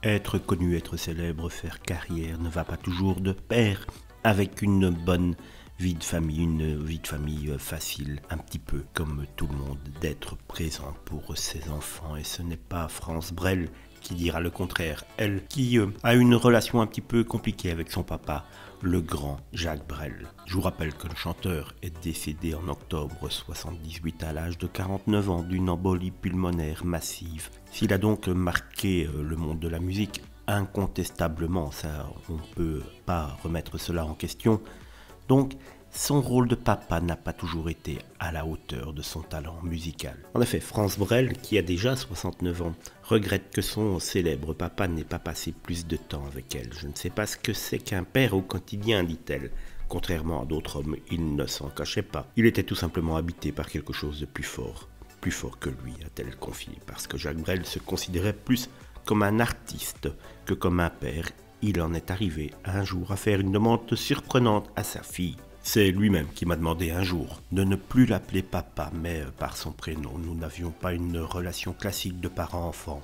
Être connu, être célèbre, faire carrière ne va pas toujours de pair avec une bonne vie de famille, une vie de famille facile, un petit peu comme tout le monde, d'être présent pour ses enfants. Et ce n'est pas France Brel qui dira le contraire, elle qui a une relation un petit peu compliquée avec son papa, le grand Jacques Brel. Je vous rappelle que le chanteur est décédé en octobre 78 à l'âge de 49 ans d'une embolie pulmonaire massive. S'il a donc marqué le monde de la musique, incontestablement, ça on ne peut pas remettre cela en question, donc son rôle de papa n'a pas toujours été à la hauteur de son talent musical. En effet, France Brel, qui a déjà 69 ans, regrette que son célèbre papa n'ait pas passé plus de temps avec elle. Je ne sais pas ce que c'est qu'un père au quotidien, dit-elle. Contrairement à d'autres hommes, il ne s'en cachait pas. Il était tout simplement habité par quelque chose de plus fort que lui, a-t-elle confié, parce que Jacques Brel se considérait plus comme un artiste que comme un père. Il en est arrivé un jour à faire une demande surprenante à sa fille. C'est lui-même qui m'a demandé un jour de ne plus l'appeler papa, mais par son prénom. Nous n'avions pas une relation classique de parent-enfant.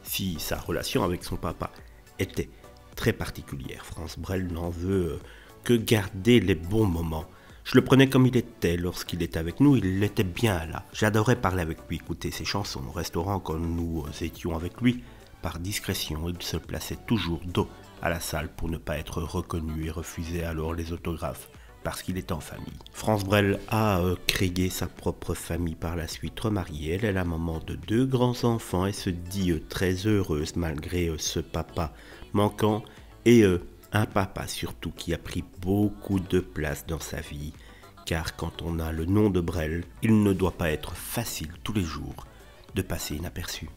Si sa relation avec son papa était très particulière, France Brel n'en veut que garder les bons moments. Je le prenais comme il était lorsqu'il était avec nous, il était bien là. J'adorais parler avec lui, écouter ses chansons au restaurant quand nous étions avec lui. Par discrétion, il se plaçait toujours dos à la salle pour ne pas être reconnu et refusait alors les autographes parce qu'il est en famille. France Brel a créé sa propre famille par la suite, remariée. Elle est la maman de 2 grands-enfants et se dit très heureuse malgré ce papa manquant et un papa surtout qui a pris beaucoup de place dans sa vie, car quand on a le nom de Brel, il ne doit pas être facile tous les jours de passer inaperçu.